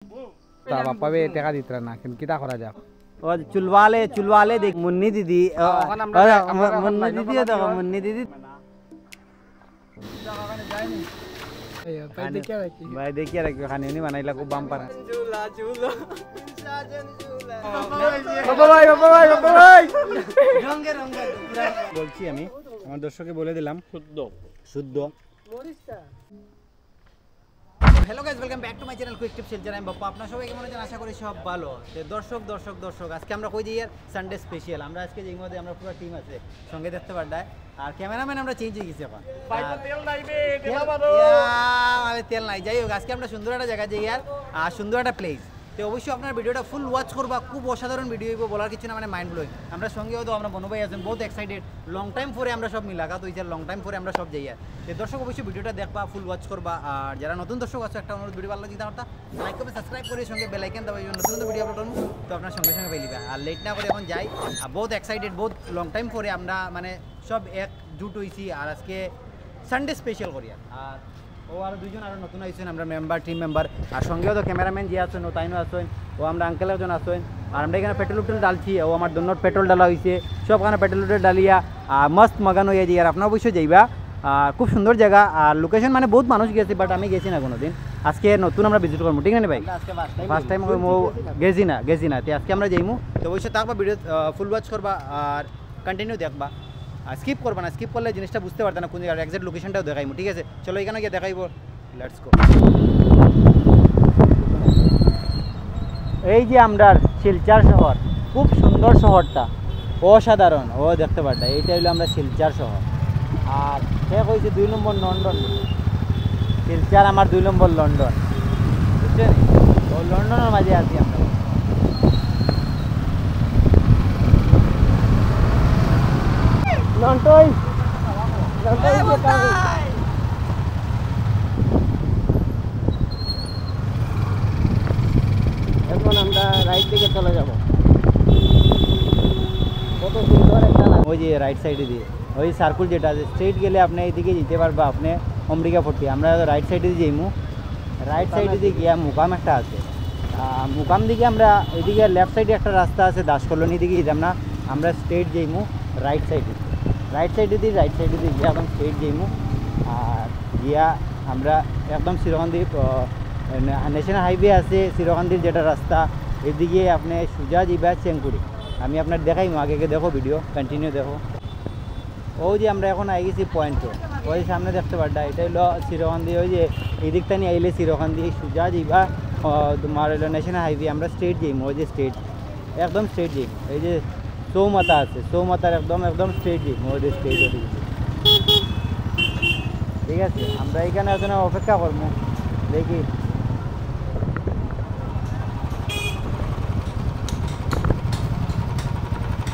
বাপ্পা বে টাকা দিত না কিন্তু কিটা করা যাক ও চুলওয়ালে দেখ মুন্নি দিদি মুন্নি দিদি তো মুন্নি দিদি ভাই দেখিয়ে রাখি খানি উনি বানাইলা খুব বাম্পার বলছি আমি আমার দর্শককে বলে দিলাম শুদ্ধ hello guys welcome back to my channel quick tips channel আমি বাপ্পা আপনারা সবাই কেমন আছেন আশা করি সব ভালো তো দর্শক আজকে আমরা কই যাই সানডে স্পেশাল আমরা আজকে যেই মধ্যে আমরা পুরো টিম আছে সঙ্গে দেখতে পারডায় আর ক্যামেরাম্যান আমরা চেঞ্জ হয়ে গেছি এখন বাইরে তেল নাই বে তেল নাই যাই হোক আজকে আমরা সুন্দর একটা জায়গা যাই আর সুন্দর একটা প্লেস তো অবশ্যই আপনার ভিডিওটা ফুল ওয়াচ করবা খুব অসাধারণ ভিডিও হইব বলার কিছু না মানে মাইন্ড ব্লোয়িং আমরা সঙ্গে হয়তো আমরা বনু ভাই আছেন বহুত এক্সাইটেড লং টাইম পরে আমরা সব মিলাকাত হইছে লং টাইম পরে আমরা সব যাই তো দর্শক অবশ্যই ভিডিওটা দেখবা ফুল ওয়াচ করবা আর যারা নতুন দর্শক আছে একটা অনুরোধ ভিডিও ভালো লাগে তাহলে লাইক করবে সাবস্ক্রাইব করে সঙ্গে বেল আইকন দাবাই নতুন ভিডিও আপলোড করব তো আপনার সঙ্গে সঙ্গে পেয়ে নিবা আর লেট না করে এখন যাই আর বহুত এক্সাইটেড বহুত লং টাইম পরে আমরা মানে সব একজুট হইছি আর আজকে সানডে স্পেশাল করি আর ও আর দুজন আরো নতুন আইছেন আমরা টিম মেম্বার আর সঙ্গেও তো ক্যামেরাম্যান যে আছেন ও তাইনও আছেন ও আমরা আঙ্কেল একজন আছেন আর আমরা এখানে পেট্রোল ডালছি ও আমার দোনো পেট্রোল ডালা হয়েছে সবখানে পেট্রোল ডালিয়া মস্ত মগান হয়ে যাই আর আপনারা অবশ্যই যাইবা খুব সুন্দর জায়গা আর লোকেশন মানে বহুত মানুষ গেছে বাট আমি গেছি না কোনোদিন আজকে নতুন আমরা ভিজিট করবো ঠিক না ভাই ফার্স্ট টাইম গেছি না তো আজকে আমরা যাইমু তো অবশ্যই থাকবা ভিডিও ফুল ওয়াচ করবা আর কন্টিনিউ দেখবা আর স্কিপ করবা না স্কিপ করলে জিনিসটা বুঝতে পারতে না কোন জায়গার এক্সাক্ট লোকেশনটাও দেখাইমু ঠিক আছে চলো এখানে গিয়ে দেখাইবো লেটস গো এই যে আমরা শিলচর শহর খুব সুন্দর শহরটা অসাধারণ ও দেখতে পারটা এইটা হলো আমরা শিলচর শহর আর সে কইছে 2 নম্বর লন্ডন শিলচর আমার 2 নম্বর লন্ডন বুঝছেন ও লন্ডনের মাঝে আছি আমরা লন্ডন এখন আমরা রাইট দিকে চলে যাব কত সুন্দর একটা না ওই যে রাইট সাইডে দিয়ে ওই সার্কুল যেটা আছে স্ট্রেট গেলে আপনি এইদিকে যেতে পারবা আপনি অমরিকা ফোর্টি আমরা রাইট সাইডে দিয়ে যাইমু রাইট সাইডে দিয়ে গিয়া মুকাম একটা আছে মুকাম দিকে আমরা এদিকে লেফট সাইডে একটা রাস্তা আছে দাস কলোনি দিকে যেতাম না আমরা স্ট্রেট যাইমু রাইট সাইডে দিয়ে গিয়া একদম স্ট্রেট যাইমু আর গিয়া আমরা একদম সিরকান্দি ন্যাশনাল হাইওয়ে আছে সিরকান্দির যেটা রাস্তা এদিকে আপনি সোজা যাইবা চেংকুড়ি আমি আপনার দেখাইমু আগে দেখো ভিডিও কন্টিনিউ দেখো ওই যে আমরা এখন আই গেছি পয়েন্টে ওই সামনে দেখতে পারটা এটা হলো সিরকান্দি ওই যে এই দিকটা নিয়ে আইলে সিরকান্দি সোজা যাইবা তোমার হলো ন্যাশনাল হাইওয়ে আমরা স্ট্রেট যাইমু ওই যে স্ট্রেট একদম স্ট্রেট যাইমু এই যে চৌমাথা আছে চৌমাথার একদম স্ট্রেট যাইমু ওই যে স্ট্রেট ওদিকে ঠিক আছে আমরা এখানে একজন অপেক্ষা করবো দেখি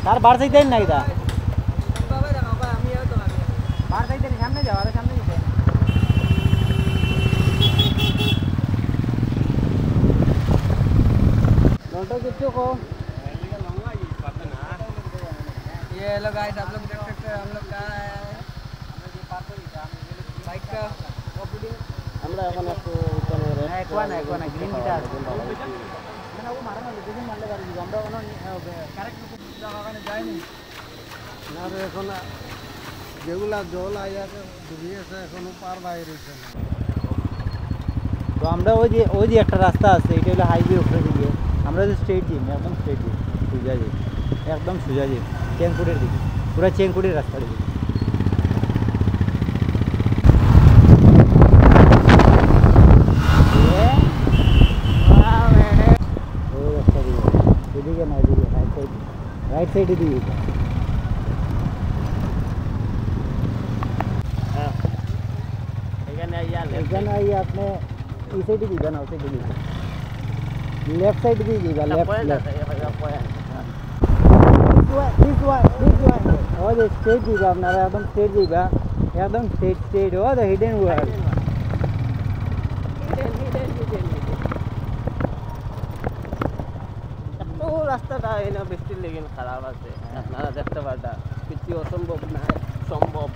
তার বার সাইড দেন নাকি তা বার সাইড দেন সামনে যাও আর সামনে যেতে लौटो किच्चू को ये हेलो गाइस आप लोग देख सकते हैं हम लोग कहाँ आए हैं बाइक का আমরা এখন একটু একবারে গ্রিন মিটার মানে ও মারা না দেখুন মারলে গাড়ি আমরা ওখানে কারেক্ট জায়গায় যাইনি না রে এখন যেগুলা জল আইয়াছে ডুবিয়েছে এখনো পার বাইরে হইছে তো আমরা ওই যে একটা রাস্তা আছে এটা হলো হাইওয়ে উপরে দিকে আমরা তো স্ট্রেট যাই একদম স্ট্রেট যাই একদম সোজা যাই চেংকুড়ির দিকে পুরো চেংকুড়ির রাস্তা দিকে राइट साइड दी এখানে আপনি এই সাইডে দিবেন না ওই সাইডে দিবেন লেফট সাইড দিয়ে দিবেন লেফট দিস ওয়ান ও যে স্ট্রেট দিবা আপনারা একদম স্ট্রেট দিবা একদম স্ট্রেট ও দ্য হিডেন ওয়ার্ল্ড রাস্তাটা এনে বৃষ্টির লেগে খারাপ আছে আপনারা দেখতে পারটা কিছু অসম্ভব না সম্ভব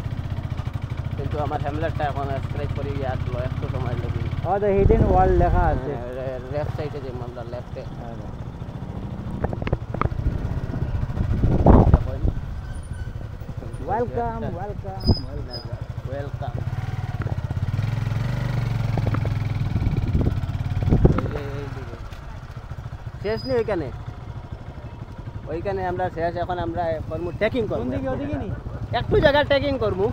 কিন্তু আমার হ্যামলেটটা এখন স্ক্র্যাচ করে গিয়ে আসলো, একটু সময় লাগবে। ও দ্য হিডেন ওয়ার্ল্ড লেখা আছে। লেফট সাইডে যে আমরা লেফটে ওয়েলকাম ওয়েলকাম ওয়েলকাম। শেষ নেই ওইখানে, ওইখানে আমরা শেষ। এখন আমরা করবো ট্রেকিং করবো, ওদিকে নি একটু জায়গা ট্রেকিং করবো।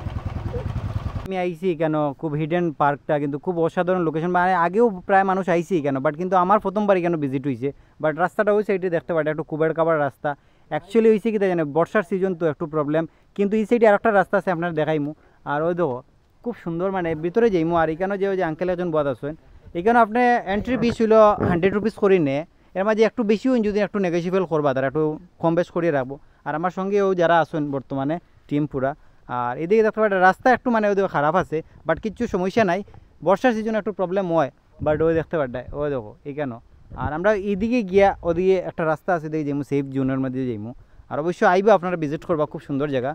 আমি আইছি কেন, খুব হিডেন পার্কটা কিন্তু খুব অসাধারণ লোকেশন। মানে আগেও প্রায় মানুষ আইছি কেন, বাট কিন্তু আমার প্রথমবার কেন ভিজিট হয়েছে। বাট রাস্তাটা ওই সাইডে দেখতে পারে একটু কুবের কাবার রাস্তা। অ্যাকচুয়ালি হয়েছে কি জানেন, বর্ষার সিজন তো একটু প্রবলেম, কিন্তু এই সাইডে আরেকটা রাস্তা আছে আপনার দেখাইমু। আর ওই দেখো খুব সুন্দর, মানে ভিতরে যাইমু। আর এখানে যে ওই যে আঙ্কেল একজন বদ আছেন, এখানে আপনি এন্ট্রি ফিস হইল 100 রুপিস করে নে। এর মাঝে একটু বেশি হইন যদি একটু নেগোসিয়েবল করবা, তারা একটু কম বেশ করিয়ে রাখবো। আর আমার সঙ্গেও যারা আছেন বর্তমানে টিম পুরা। আর এদিকে দেখতে পারে রাস্তা একটু মানে ওদিকে খারাপ আছে, বাট কিচ্ছু সমস্যা নাই। বর্ষার সিজনে একটু প্রবলেম হয়, বাট ওই দেখতে পারে ওই দেখো এই কেন। আর আমরা এইদিকে গিয়া ওদিকে একটা রাস্তা আছে, দেখি যাইমু সেফ জোনের মধ্যে যাইমু। আর অবশ্যই আইবা, আপনারা ভিজিট করবা, খুব সুন্দর জায়গা।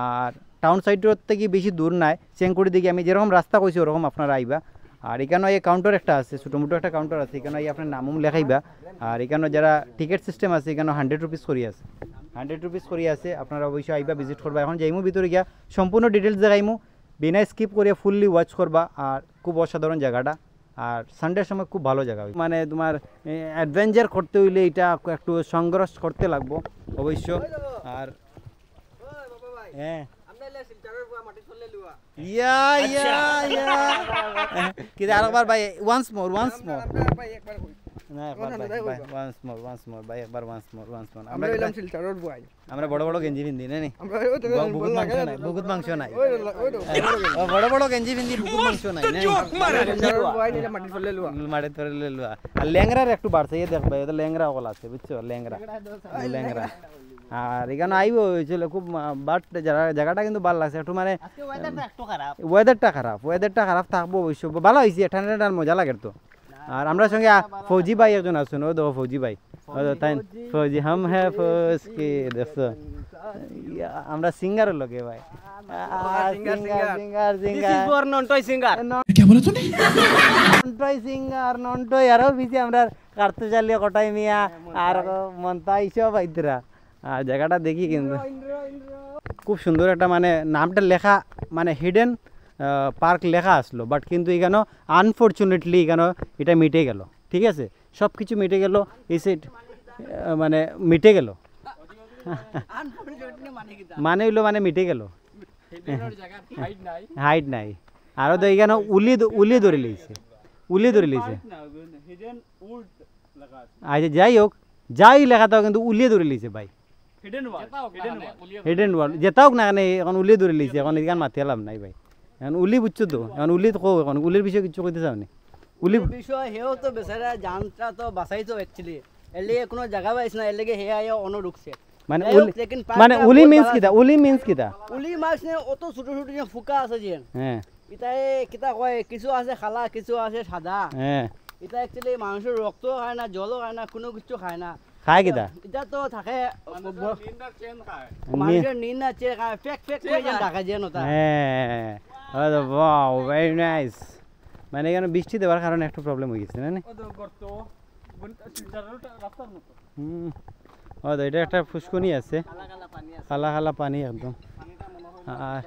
আর টাউন সাইডের থেকে বেশি দূর নাই, চেঙ্কুড়ি দিকে আমি যেরকম রাস্তা কইছি ওরকম আপনারা আইবা। আর এখানে এই কাউন্টার একটা আছে, ছোটো মোটো একটা কাউন্টার আছে, এখানে আপনার নামুম লেখাইবা। আর এখানে যারা টিকিট সিস্টেম আছে, এখানে 100 রুপিস করি আছে, 100 রুপিস করি আছে। আপনারা অবশ্যই আইবা, ভিজিট করবা। এখন যাইমু ভিতরে গিয়া সম্পূর্ণ ডিটেলস দেখাইমু, বিনা স্কিপ করিয়া ফুললি ওয়াচ করবা। আর খুব অসাধারণ জায়গাটা, আর সানডের সময় খুব ভালো জায়গা। মানে তোমার অ্যাডভেঞ্চার করতে হইলে এটা একটু সংঘর্ষ করতে লাগবো অবশ্য। আর হ্যাঁ ইয়া ইয়া ইয়া কি আরেকবার ভাই, ওয়ান্স মোর না ওয়ান্স মোর ভাই, একবার ওয়ান্স মোর। আমরা হইলাম শিলচরের বয়, আমরা বড় বড় গেঞ্জি পিন্দি নাই, বহুত মাংস নাই, বড় বড় গেঞ্জি পিন্দি বহুত মাংস নাই, মাটি ধরে লুয়া। আর ল্যাংরার একটু বাড়ছে, এই দেখবা এটা ল্যাংরা ওগুলো আছে, বুঝছো, ল্যাংরা। আর এখানে আইব হয়েছিল খুব, বাট জায়গাটা কিন্তু ভালো লাগছে একটু। মানে ওয়েদারটা খারাপ থাকবো অবশ্য, ভালো হয়েছে, ঠান্ডা ঠান্ডার মজা লাগে তো। আর আমরা সঙ্গে ফৌজি ভাই একজন আছেন, ও দেখো ফৌজি ভাই, তাই ফৌজি হাম হ্যাঁ ফৌজ কি দেখছো, আমরা সিঙ্গারের লগে ভাই, সিঙ্গার আরো বেশি আমরা কার্তু চালিয়ে কটাই মিয়া আর মন্তা এইসব আইতরা। আর জায়গাটা দেখি কিন্তু খুব সুন্দর একটা, মানে নামটা লেখা, মানে হিডেন পার্ক লেখা আসলো, বাট কিন্তু এখানে আনফর্চুনেটলি এখানে এটা মিটে গেল। ঠিক আছে, সব কিছু মিটে গেল, এই সাইড মানে মিটে গেল, মানে হইলো মানে মিটে গেল, হাইট নাই। আরও তো এখানে উলি ধরে লিয়েছে। আচ্ছা যাই হোক, যাই লেখা তাও কিন্তু উলিয়ে ধরে লিয়েছে ভাই, হিডেন ওয়াল যেতাও না, এখানে এখন উলিয়ে ধরে লিয়েছে। এখন এখানে মাতি লাভ নাই ভাই, এখন উলি বুঝছো তো, এখন উলি তো কো, এখন উলির বিষয়ে কিছু কইতে চাও নি? উলি বিষয় হেও তো বেচারা জানটা তো বাঁচাইতো অ্যাকচুয়ালি, এর লিগে কোনো জায়গা পাইছ না, এর লিগে হে আয়া অন ঢুকছে। মানে উলি মিন্স কিটা? উলি মিন্স কিটা? উলি মাছ নে অত ছোট ছোট যে ফুকা আছে যে, হ্যাঁ ইতাই কিতা কয়, কিছু আছে খালা, কিছু আছে সাদা। হ্যাঁ এটা অ্যাকচুয়ালি মানুষের রক্ত খায় না, জলও খায় না, কোনো কিছু খায় না। খায় কিটা? এটা তো থাকে মানুষের নিন না চেয়ে খায়, ফেক করে যেন ঢাকা যেন ওটা। হ্যাঁ ওয়াও ভেরি নাইস। মানে এখানে বৃষ্টি দেওয়ার কারণে একটু প্রবলেম হয়ে গেছে না? ও তো এটা একটা ফুসকুনি আছে, খালা খালা পানি একদম। আর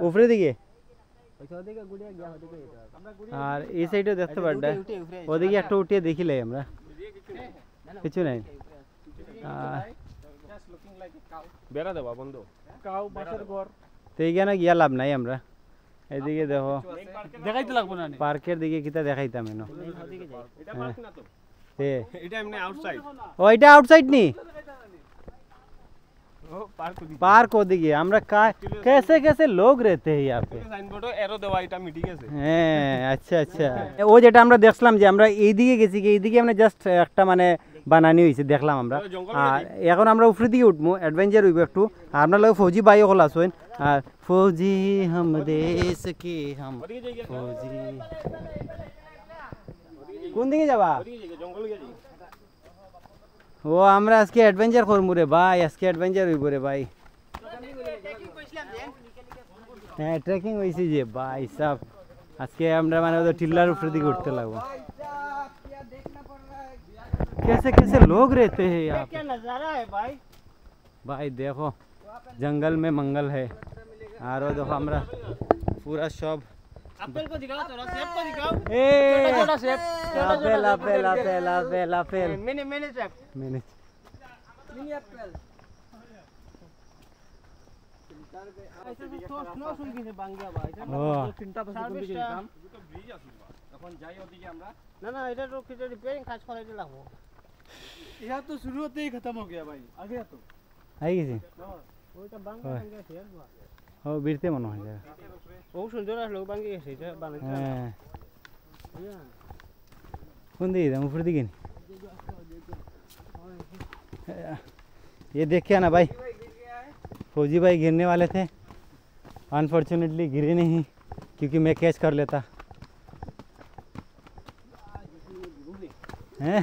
উপরে দিকে, আর এই সাইডে দেখতে পারডা, ওদিকে একটা উঠিয়ে দেখিলে আমরা, কিছু নাই। তো এইখানে গিয়া লাভ নাই আমরা, এদিকে দেখো দেখাইতে লাগবো না, পার্কের দিকে কিতা দেখাইতাম এনো। ও এটা আউটসাইড নি, पार्क ओदिके আমরা कैसे कैसे लोग रहते हैं यहाँ पे, সাইনবোর্ডে এরো দেওয়া, এটা মিটি গেছে। হ্যাঁ আচ্ছা আচ্ছা, ও যেটা আমরা দেখলাম যে আমরা এইদিকে গেছি, এইদিকে আমরা জাস্ট একটা মানে বানানি হয়েছে দেখলাম আমরা। আর এখন আমরা উপরের দিকে উঠবো, অ্যাডভেঞ্চার হইব একটু। আর আপনার লোক ফৌজি ভাইও হল আসেন, আর ফৌজি হাম দেশ কি হাম ফৌজি। কোন দিকে যাবা? ও আমরা আজকে অ্যাডভেঞ্চার করবো রে ভাই, আজকে অ্যাডভেঞ্চার হইব রে ভাই। হ্যাঁ ট্রেকিং হয়েছে যে ভাই সাহ, আজকে আমরা মানে ওদের টিল্লার উপরে দিকে উঠতে লাগবো। कैसे कैसे लोग रहते हैं यहाँ पे? क्या नजारा है भाई। भाई देखो जंगल में मंगल है। और वो देखो हमरा पूरा सब एप्पल को दिखाओ, थोड़ा सेब को दिखाओ। ए छोटा सेब, Apple Apple Apple Apple Apple mini mini सेब, मैंने मिनी एप्पल। ऐसे तो स्नो सुन के बांग गया भाई। ও চিন্তা তো সুন্দর দিকে দিতাম। এখন যাই ওদিকে আমরা। না না এটা তো কিছু রিপেয়ারিং কাজ করাইতে লাগবো। ইহা তো শুরু হতেই খতম हो गया भाई, আগে তো। आई गई ওইটা বাঙ্গা ওই। বাঙ্গা শেয়ার করা। ও বিরতে মনে হয় যায়। ও সুন্দর আসলো বাঙ্গা গেছে এটা বানাইতে। হ্যাঁ कौन दिखे हम ऊपर दिखे ये देखिए ना भाई, फौजी भाई गिरने वाले थे, अनफॉर्चुनेटली गिरे नहीं क्योंकि मैं कैच कर लेता। हैं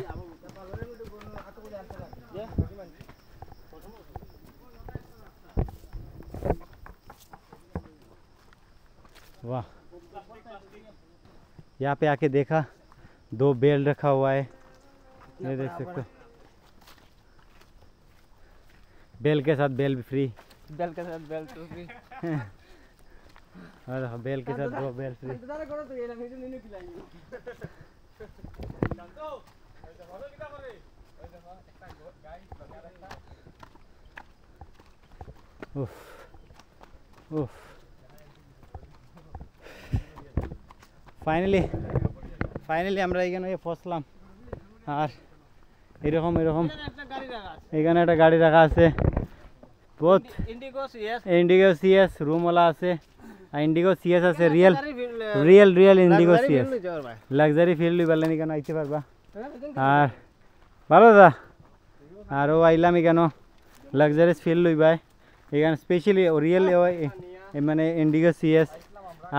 वाह, यहाँ पे आके देखा 2 बेल रखा हुआ है, ये देख सकते हो। बेल के साथ बेल भी फ्री, बेल के साथ बेल तो भी। और बेल के साथ 2 बेल फ्री। इंतजार करो तो ये लगे तो नहीं खिलाएंगे। उफ उफ ফাইনালি আমরা এখানে পৌঁছলাম। আর এরকম এরকম এখানে একটা গাড়ি রাখা আছে, বহুত इंडिगो सीएस ইন্ডিগো সিএস রুমওয়ালা আছে, আর ইন্ডিগো সিএস আছে real real real Indigo CS luxury feel বললেন এখানে আইতে পারবা। আর ভালো দাদা, আর ও আইলাম এখানে লাক্সারিস ফিল লইবাই এখানে স্পেশালি রিয়েল মানে ইন্ডিগো সিএস।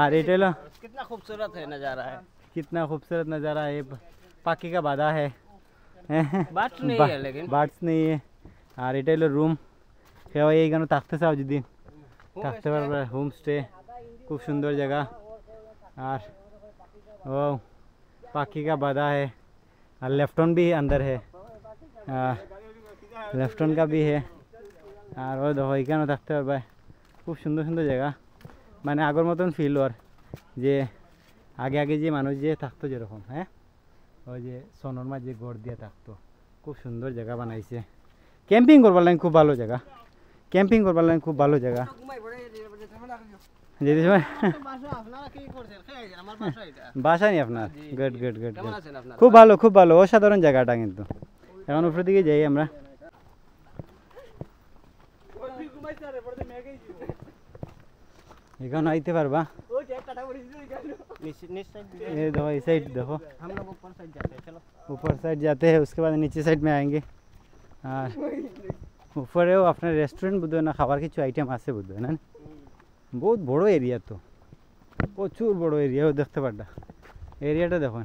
আর এটা হলো कितना खूबसूरत है नजारा है। कितना खूबसूरत नज़ारा है, पाकी का बाधा है, बात नहीं है लेकिन বার্ডস নেই। আর এটা হলো রুম, কেউ এইখানে থাকতে চাও যদি থাকতে পারবে, হোমস্টে খুব সুন্দর জায়গা। और वो पाकी का बाधा है, और लेफ्टन भी अंदर है, लेफ्टन का भी है। और वो देखो এখানে থাকতে পারবে, খুব সুন্দর সুন্দর জায়গা, মানে আগের মতন ফিল ওর যে আগে আগে যে মানুষ যে থাকতো যেরকম, হ্যাঁ ওই যে সোনর মাঝে গড় দিয়ে থাকতো, খুব সুন্দর জায়গা বানাইছে। ক্যাম্পিং করবার লাগে খুব ভালো জায়গা, ক্যাম্পিং করবার লাগে খুব ভালো জায়গা। যেতে সময় বাসা আপনারা কি করছেন? খেয়েছেন আমার বাসা এটা। বাসা নেই আপনার? গুড গুড গুড কেমন আছেন আপনারা? খুব ভালো অসাধারণ জায়গাটা কিন্তু। এখন উপরের দিকে যাই আমরা। এখানে আইতে পারবা, ओ चेक काटा पड़ी थी निकालो। निस साइड ये देखो इस साइड देखो, हम लोग ऊपर साइड जाते हैं, चलो। ऊपर साइड जाते हैं, उसके बाद नीचे साइड में आएंगे। और ऊपरेও আপনার রেস্টুরেন্ট বোধ হয় না, খাবার কিছু আইটেম আছে বোধ হয় না, বহুত বড় এরিয়া তো, প্রচুর বড় এরিয়াও দেখতে পারটা। এরিয়াটা দেখুন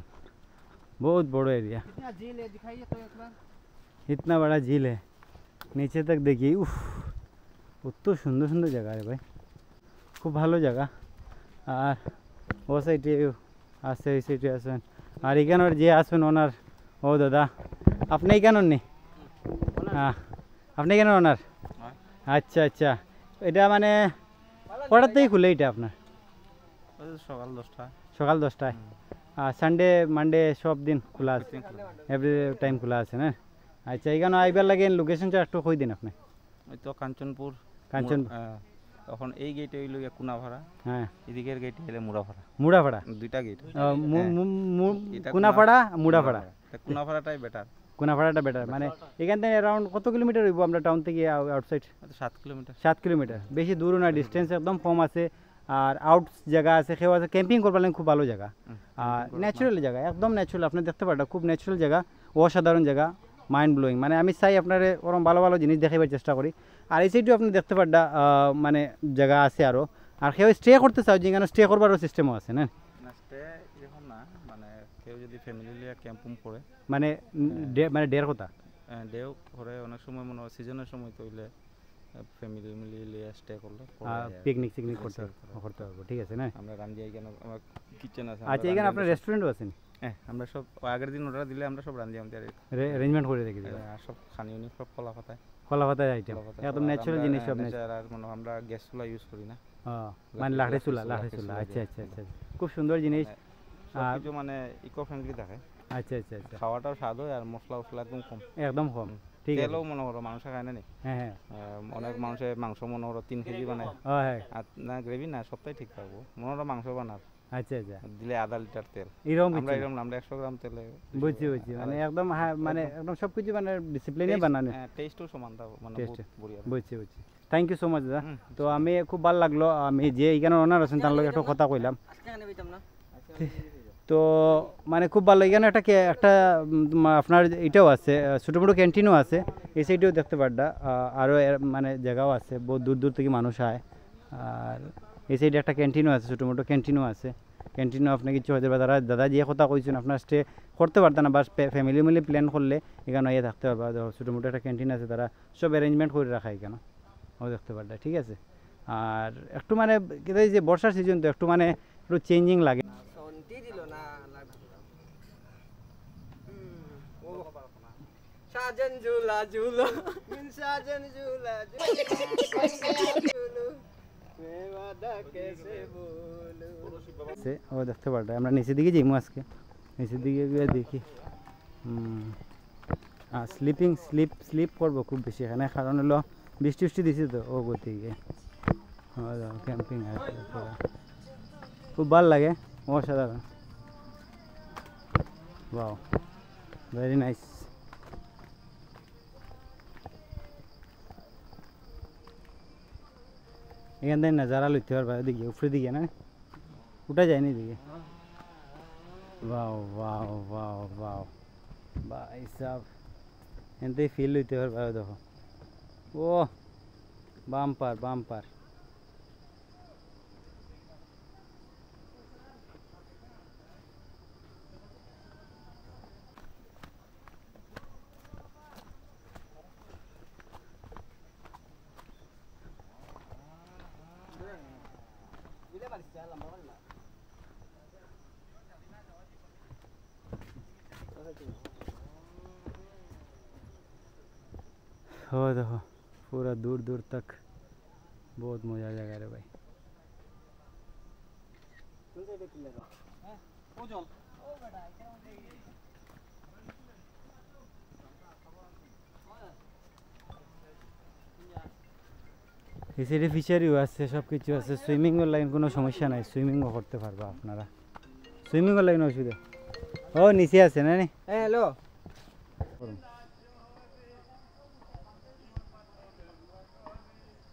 बहुत बड़ो एरिया, कितना झील है दिखाइए तो एक बार। इतना बड़ा झील है, नीचे तक देखिए। उफ কত সুন্দর সুন্দর জায়গা রে ভাই, খুব ভালো জায়গা। আর ও সাইডে আছে, এই সাইডে আছেন। আর এখানের যে আসবেন ওনার, ও দাদা আপনি এখানের নেই? হ্যাঁ আপনি কেন ওনার? আচ্ছা আচ্ছা, এটা মানে কটার থেকে খুলে এটা আপনার? সকাল 10টা। সকাল 10টায়। আর সানডে মানডে সব দিন খোলা আছে, এভরি টাইম খোলা আছে না? আচ্ছা এখানে আইবার লাগে লোকেশনটা একটু কই দিন আপনি। ওই তো কাঞ্চনপুর। এখন এই গেটে হইল কুনাভাড়া, হ্যাঁ এদিকের গেট হইলে মুড়াভাড়া। মুড়াপাড়া, দুইটা গেট, কুনাপাড়া মুড়াপাড়া। কুনাভাড়াটাই বেটার, কুনাপাড়াটা বেটার। মানে এখান থেকে অ্যারাউন্ড কত কিলোমিটার হইব আমরা টাউন থেকে আউটসাইড? 7 কিলোমিটার। 7 কিলোমিটার, বেশি দূরও না, ডিস্টেন্স একদম কম আছে। আর আউট জায়গা আছে, কেউ আছে ক্যাম্পিং করবার লাগে খুব ভালো জায়গা। আর ন্যাচারাল জায়গা, একদম ন্যাচারাল, আপনি দেখতে পারেন খুব ন্যাচারাল জায়গা, অসাধারণ জায়গা, মাইন্ড ব্লোয়িং। মানে আমি চাই আপনার ওরকম ভালো ভালো জিনিস দেখাবার চেষ্টা করি। আর এই সাইডেও আপনি দেখতে পারেন মানে জায়গা আছে আরও। আর কেউ স্টে করতে চাও, যেখানে স্টে করবারও সিস্টেমও আছে না? স্টে এরকম না, মানে কেউ যদি ফ্যামিলি লিয়ে ক্যাম্পিং করে মানে মানে 1.5 কথা ডেও করে অনেক সময় মনে হয় সিজনের সময় তো হইলে ফ্যামিলি মিলিয়ে স্টে করলে পিকনিক সিকনিক করতে পারবো, ঠিক আছে না? আমরা রান্ধিয়ে এখানে আমার কিচেন আছে। আচ্ছা, এখানে আপনার রেস্টুরেন্টও আছে? হ্যাঁ, আমরা সব আগের দিন অর্ডার দিলে আমরা সব রান্ধি আমাদের অ্যারেঞ্জমেন্ট করে রেখে দিই। আর সব খানি উনি সব কলা পাতায় আইটেম একদম ন্যাচারাল জিনিস সব। আর মানে আমরা গ্যাস চুলা ইউজ করি না, মানে লাকড়ি চুলা। আচ্ছা আচ্ছা আচ্ছা, খুব সুন্দর জিনিস। আর কিছু মানে ইকো ফ্রেন্ডলি থাকে। আচ্ছা আচ্ছা আচ্ছা, খাওয়াটাও স্বাদ হয় আর মশলা একদম কম। ঠিক আছে। তেলও মনে করো মানুষ খায় না নি। হ্যাঁ, অনেক মানুষে মাংস মনে করো 3 কেজি বানায়। আর না গ্রেভি না, সবটাই ঠিক থাকবো মনে করো মাংস বানার। আচ্ছা আচ্ছা, দিলে আধা লিটার তেল আমরা 100 গ্রাম তেলে বুঝছি মানে একদম মানে একদম সবকিছু মানে ডিসিপ্লিনে বানানো। টেস্টও সমান থাকবে মানে বড়িয়া। বুঝছি। থ্যাংক ইউ সো মাচ দাদা। তো আমি খুব ভালো লাগলো, আমি যে এখানে ওনার আছেন তার লগে একটা কথা কইলাম, তো মানে খুব ভালো। এখানে একটা আপনার এটাও আছে, ছোটো মোটো ক্যান্টিনও আছে, এই সাইডেও দেখতে পারডা। আরও মানে জায়গাও আছে, বহুত দূর দূর থেকে মানুষ আয়। আর এই সাইডে একটা ক্যান্টিনও আছে, ছোটো মোটো ক্যান্টিনও আছে। ক্যান্টিনও আপনি কিছু হতে পারে, দাদা যে কথা কইছেন আপনার স্টে করতে পারতেন না, বাস ফ্যামিলি মিলে প্ল্যান করলে এখানে ইয়ে থাকতে পারবা। ছোটো মোটো একটা ক্যান্টিন আছে, তারা সব অ্যারেঞ্জমেন্ট করে রাখা এখানে, ও দেখতে পারডা, ঠিক আছে। আর একটু মানে যে বর্ষার সিজন তো একটু মানে একটু চেঞ্জিং লাগে। সাজন ঝুলা ঝুলো, সাজন ঝুলা ঝুলো, ও দেখতে পারবে। আমরা নিচের দিকে যাইমু আজকে, নিচের দিকে গিয়ে দেখি। স্লিপ করবো খুব বেশি এখানে, কারণ হলো বৃষ্টি দিছে তো ও গতিকে। ক্যাম্পিং খুব ভালো লাগে, অসাধারণ। Wow, very nice. এখান থেকে নজারা লইতে পারবা, দিকে উপরে দিকে না উঠা যায়নি দিকে। বাও ভাই সাহেব, এখান থেকে ফিল লইতে পারবা। দেখো, ও বাম্পার। हो देखो पूरा दूर तक बहुत मजा जगह रे भाई। এই সাইডে ফিশারিও আছে, সব কিছু আছে। সুইমিংয়ের লাইন কোনো সমস্যা নাই, সুইমিংও করতে পারবা আপনারা। সুইমিংয়ের লাইন অসুবিধা ও নিচে আছে না? হ্যালো,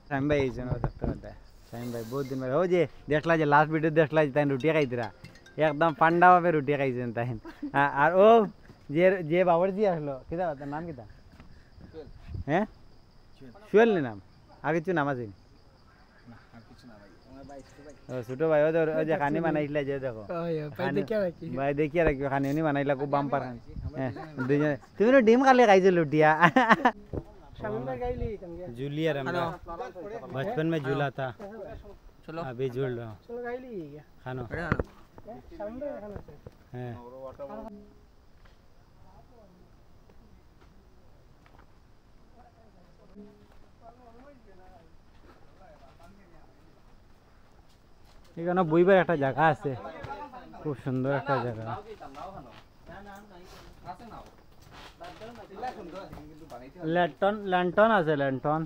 শামিম ভাই এই জন্য দেখতে পারবে। শামিম ভাই বহুত দিন ও যে দেখলা যে লাস্ট ভিডিও দেখলা যে তাই রুটি খাইতরা, একদম পান্ডা ভাবে রুটি খাইছেন তাই। আর ও যে বাবরজি আসলো, কিতা তার নাম কিতা? হ্যাঁ, সুয়েল নাম, আর কিছু নাম আছে? ছোট ভাই ও যে খানি বানাইছিলা, যে দেখো ভাই দেখিয়া রাখি খানি উনি বানাইলা, খুব বাম্পার। হ্যাঁ, তুমি তো ডিম খালে খাইছো লুটিয়া। जूलियर हमरा बचपन में झूला था, चलो अभी झूल रहा हूँ। खानो है এখানে বইবার একটা জায়গা আছে, খুব সুন্দর একটা জায়গা। ল্যান্টন আছে, ল্যান্টন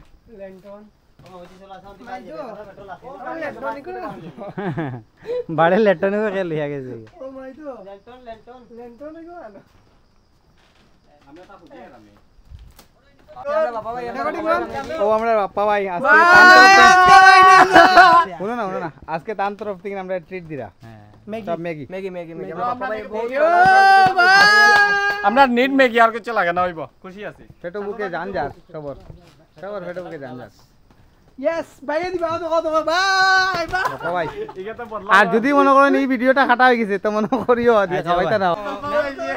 বাড়ে ল্যান্টন খেয়ে লিয়া গেছে। ও আমরা বাপ্পা ভাই শুনো না, আজকে তার তরফ থেকে আমরা ট্রিট দিরা ম্যাগি। আমরা নিড ম্যাগি, আর কিছু লাগে না, হইব খুশি আছি। পেটো বুকে জান যাস, সবার পেটো বুকে জান যাস। ইয়েস বাইরে দিবা তো কত বাই ভাই। আর যদি মনে করেন এই ভিডিওটা কাটা হয়ে গেছে তো মনে করিও দিয়ে খাওয়াইতা না।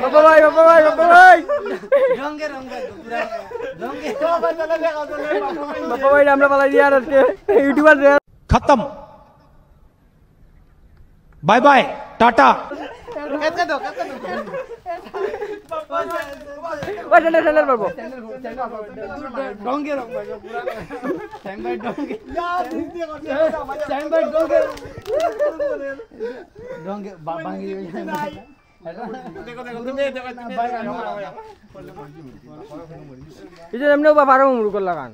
বাবা ভাই রঙে রঙে পুরা রঙে বাবা ভাই আমরা পালাই দিয়া আজকে ইউটিউবার खत्म बाय बाय टाटा কাটকে দাও ওই টেন্ডার পারবো রঙে রঙে পুরা টাইম বাই রঙে টাইম বাই রঙে রঙে বাঙ্গি এই যে এমনি বাবা আরো মুড় করলা গান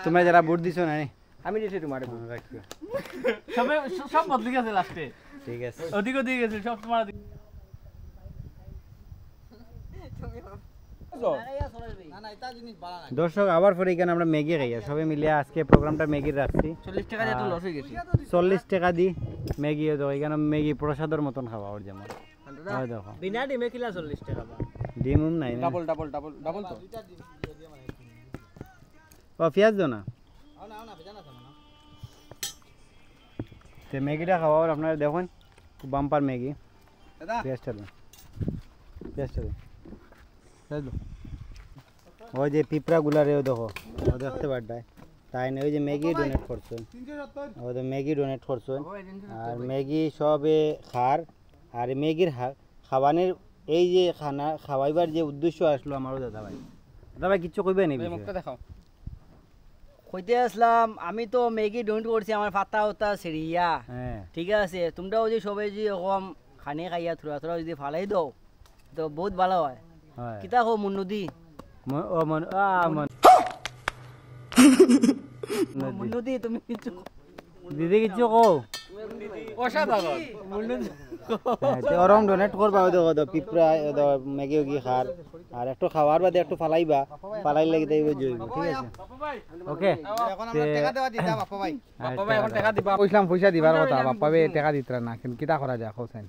তোমরা যারা ভোট দিছো না আমি দিছি তোমার সব বদলে গেছে লাস্টে ঠিক আছে ওদিকে দিয়ে গেছে সব তোমার দর্শক আবার পরে এখানে আমরা ম্যাগি খাই সবাই মিলে আজকে প্রোগ্রামটা ম্যাগির রাখছি 40 টাকা দিয়ে তো লস হয়ে গেছে 40 টাকা দি ম্যাগি তো এখানে ম্যাগি প্রসাদের মতন খাওয়া ওর যেমন হয় দেখো বিনা ডিমে কিলা 40 টাকা ডিম নাই না ডাবল তো ও পেঁয়াজ দাও না তো ম্যাগিটা খাওয়া আর আপনারা দেখুন খুব বাম্পার ম্যাগি পেঁয়াজটা দেন ওই যে পিঁপড়াগুলা রেও দেখো ও দেখতে পারডায় তাই না ওই যে ম্যাগি ডোনেট করছেন ও তো ম্যাগি ডোনেট করছেন আর ম্যাগি সবে খার আর ম্যাগির খাওয়ানোর এই যে খাওয়াইবার যে উদ্দেশ্য আসলো আমারও দাদা ভাই কিচ্ছু কইবে নি মুখটা দেখাও কইতে আসলাম আমি তো ম্যাগি ডোনেট করছি আমার পাতা ওতা সিরিয়া হ্যাঁ ঠিক আছে তোমরাও যে সবাই যে এরকম খানে খাইয়া থোড়া যদি ফালাই দাও তো বহুত ভালো হয় হয় কিতা কো মুন্নুদি মুন্নুদি তুমি কিছু দিদি কিচ্ছু কও অসাধারণ ওরম ডোনেট করবা ওই দেখো পিঁপড়া ম্যাগি উগি খার আর একটু খাওয়ার বাদে একটু ফালাই লাগি দেব জইব ঠিক আছে ওকে এখন আমরা টাকা দেওয়া দিতাম বাপ্পা ভাই এখন টাকা দিবা কইছিলাম পয়সা দিবার কথা বাপ্পা বে টাকা দিতরা না কিন্তু কিটা করা যায় কোসেন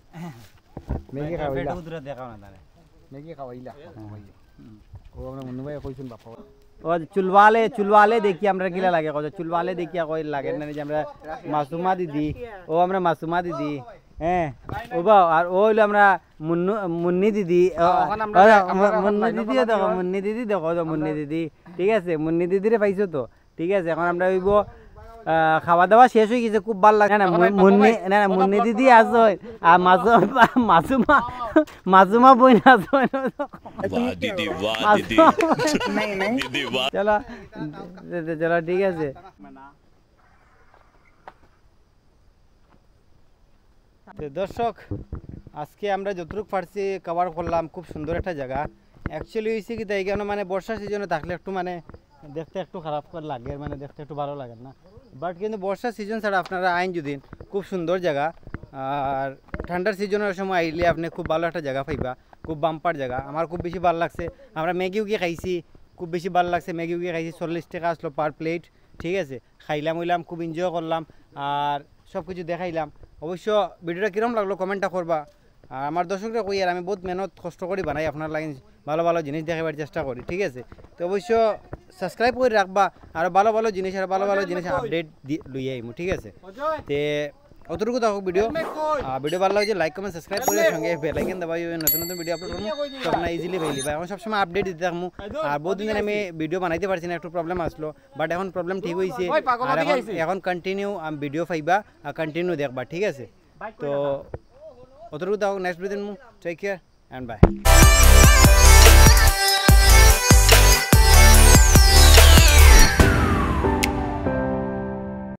ম্যাগি খাওয়াইলা দূরে দেখাও না তারে ম্যাগি খাওয়াইলা ও আমরা মুন্নু ভাই কইছেন বাপ্পা ও চুলওয়ালে দেখি আমরা কিলা লাগে কত চুলওয়ালে দেখিয়া কই লাগে না যে আমরা মাসুমা দিদি হ্যাঁ ও বা আর ও হইলো আমরা মুন্নি দিদি মুন্নি দিদি ঠিক আছে মুন্নি দিদিরে পাইছো তো ঠিক আছে এখন আমরা হইব খাওয়া দাওয়া শেষ হয়ে গেছে খুব ভালো লাগে না মুন্নি দিদি আসো আর মাসুমা বইন আসো চলো ঠিক আছে দর্শক আজকে আমরা যতটুকু পারছি কভার করলাম খুব সুন্দর একটা জায়গা অ্যাকচুয়ালি হয়েছে কি তাই কেন মানে বর্ষার সিজনে থাকলে একটু মানে দেখতে একটু খারাপ করে লাগে মানে দেখতে একটু ভালো লাগে না বাট কিন্তু বর্ষার সিজন ছাড়া আপনারা আইন যদি খুব সুন্দর জায়গা আর ঠান্ডার সিজনের সময় আইলে আপনি খুব ভালো একটা জায়গা পাইবা খুব বাম্পার জায়গা আমার খুব বেশি ভালো লাগছে আমরা ম্যাগি উগি খাইছি খুব বেশি ভালো লাগছে ম্যাগি উগি খাইছি 40 টাকা আসলো পার প্লেট ঠিক আছে খাইলাম খুব এনজয় করলাম আর সব কিছু দেখাইলাম অবশ্য ভিডিওটা কীরকম লাগলো কমেন্টটা করবা আর আমার দর্শকরা কই আর আমি বহুত মেহনত কষ্ট করি বানাই আপনার লাগে ভালো জিনিস দেখাবার চেষ্টা করি ঠিক আছে তো অবশ্য সাবস্ক্রাইব করে রাখবা আর ভালো জিনিস আর ভালো জিনিস আপডেট লইয়া আইমু ঠিক আছে তে অতটুকু থাকুক ভিডিও ভালো লাগে লাইক কমেন্ট সাবস্ক্রাইব করে সঙ্গে বেল আইকন দাবাই নতুন ভিডিও আপলোড করবো তো আপনারা ইজিলি পাইলি বা এখন সবসময় আপডেট দিতে থাকবো আর বহুত দিন আমি ভিডিও বানাইতে পারছি না একটু প্রবলেম আসলো বাট এখন প্রবলেম ঠিক হয়েছে আর এখন কন্টিনিউ ভিডিও পাইবা আর কন্টিনিউ দেখবা ঠিক আছে তো অতটুকু থাকুক next video take care and by